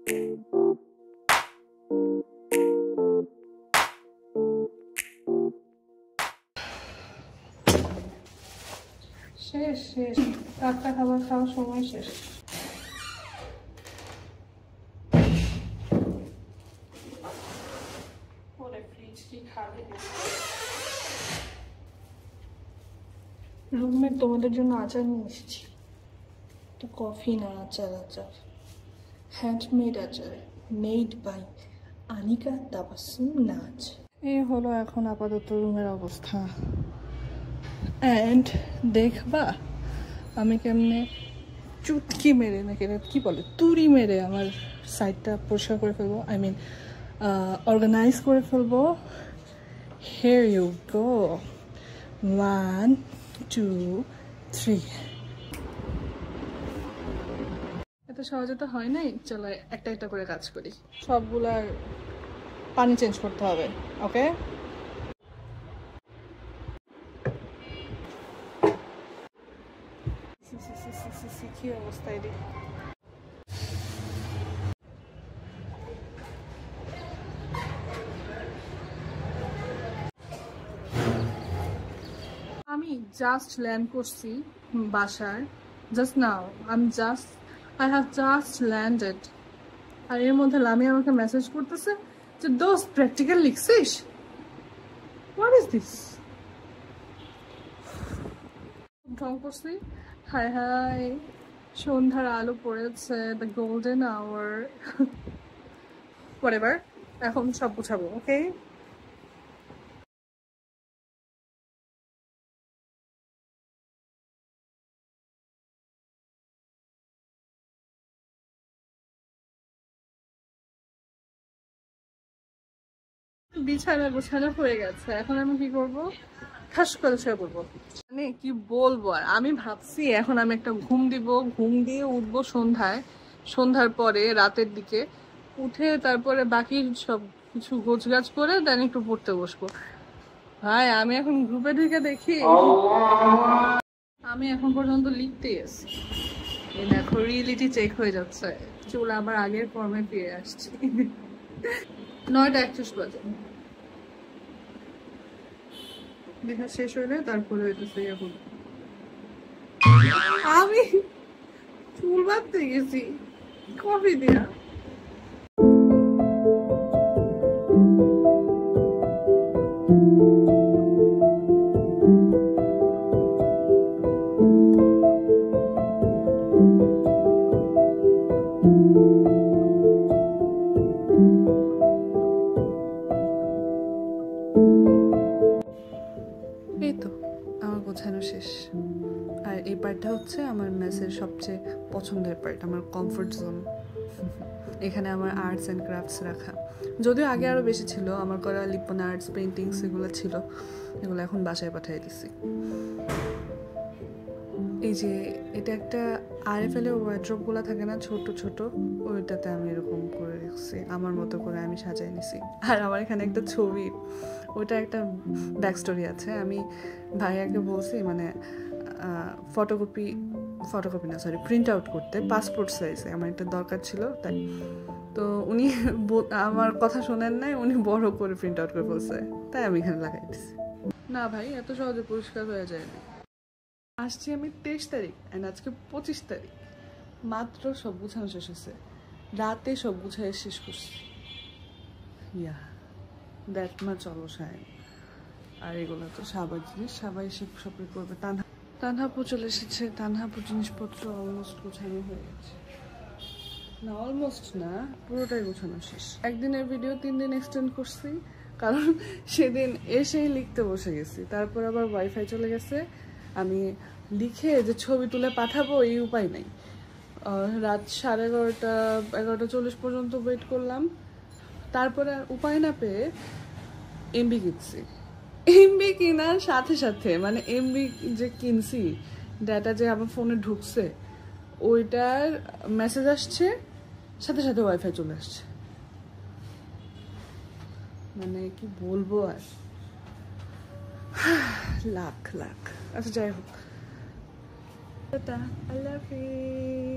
শেষ শেষ, রাতটা খাবার খাওয়ার সময় শেষ। রুমমেট তোমাদের জন্য আচার নিয়ে এসেছি, তো কফি না আচার, আচার হ্যান্ডমেড আচার, মেড বাই আনিকা তাবাসসুম নাজ। এই হলো এখন আপাতত রুমের অবস্থা। অ্যান্ড দেখবা আমি কেমনে চুটকি মেরে, নাকি কি বলে, তুড়ি মেরে আমার সাইডটা পরিষ্কার করে ফেলবো, আই মিন অর্গানাইজ করে ফেলবো। Here you go. 1 2 3। এত সহজে তো হয় নাই, চলো একটা একটা করে কাজ করি। সবগুলার পানি চেঞ্জ করতে হবে, ওকে? কি অবস্থা এটি! আমি জাস্ট ল্যান্ড করছি বাসায়, just now. I have just landed. আর এর মধ্যে লামি আমাকে মেসেজ করতেছে যে দোস্ত প্র্যাকটিক্যাল লিখছিস? What is this? ঢং করছি। হাই হাই, সন্ধ্যার আলো পড়েছে, দ্য গোল্ডেন আওয়ার। হোয়াটএভার, এখন সব বুঝাবো, ওকে? বিছানা গোছানো হয়ে গেছে, এখন আমি কি করবো? ঠাস করে শুয়ে পড়বো। মানে কি বলবো আর, আমি ভাবছি এখন আমি একটা ঘুম দিব, ঘুম দিয়ে উঠবো সন্ধ্যার পরে, রাতের দিকে উঠে তারপরে বাকি সব কিছু গোছগাছ করে দেন একটু পড়তে বসবো। ভাই আমি এখন গ্রুপে ঢুকে দেখি আমি এখন পর্যন্ত লিখতেই আছি। দেখো রিয়েলিটি চেক হয়ে যাচ্ছে, চুল আবার আগের ফর্মে ফিরে আসছে। 9:31 বাজে। দেখা শেষ হইলে তারপরে হইতেছে এখন আমি চুল বাঁধতে গেছি কফি দিয়া। এই তো আমার গোছানো শেষ। আর এই পার্টটা হচ্ছে আমার মেসের সবচেয়ে পছন্দের পার্ট, আমার কমফোর্ট জোন। এখানে আমার আর্টস অ্যান্ড ক্রাফটস রাখা, যদিও আগে আরও বেশি ছিল আমার করা, লিপন আর্টস, পেন্টিংস এগুলো ছিল, এগুলো এখন বাসায় পাঠিয়ে দিছি। এই যে এটা একটা আরএফএলের ওয়ার্ড্রপগুলো থাকে না ছোট ছোট, ওইটাতে আমি এরকম করে রেখেছি, আমার মতো করে আমি সাজাই নিছি। আর আমার এখানে একটা ছবি, ওইটা একটা ব্যাক স্টোরি আছে। আমি ভাইয়াকে বলছি মানে ফটোকপি না সরি প্রিন্ট আউট করতে পাসপোর্ট সাইজে, আমার একটা দরকার ছিল তাই। তো উনি আমার কথা শোনেন নাই, উনি বড় করে প্রিন্ট আউট করে বলছে, তাই আমি এখানে লাগাই দিছি। না ভাই এত সহজে পরিষ্কার হয়ে যায় না। আসছি আমি 23 তারিখ অ্যান্ড আজকে 25 তারিখ, মাত্র সব গুছানো শেষ হয়েছে, রাতে সব গুছাই শেষ করছি। ইয়া দ্যাট মাচ অলসায়। আর এগুলো তো সবার জিনিস, সবাই এসে সবই করবে। তানহাপু চলে এসেছে, তানহাপুর জিনিসপত্র অলমোস্ট গোছানো হয়ে গেছে। না অলমোস্ট না, পুরোটাই গোছানো শেষ। একদিনের ভিডিও 3 দিন এক্সটেন্ড করছি, কারণ সেদিন এসেই লিখতে বসে গেছি, তারপর আবার ওয়াইফাই চলে গেছে, আমি লিখে যে ছবি তুলে পাঠাবো এই উপায় নেই। রাত 11:30 পর্যন্ত ওয়েট করলাম, তারপরে আর উপায় না পেয়ে এমবি কিনছি। এমবি কেনার সাথে সাথে মানে এমবি যে কিনছি, ডাটা যে আমার ফোনে ঢুকছে, ওইটার মেসেজ আসছে, সাথে সাথে ওয়াইফাই চলে আসছে। মানে কি বলবো আর, লাখ লাখ। আচ্ছা যাই হোক, আল্লাহ হাফেজ।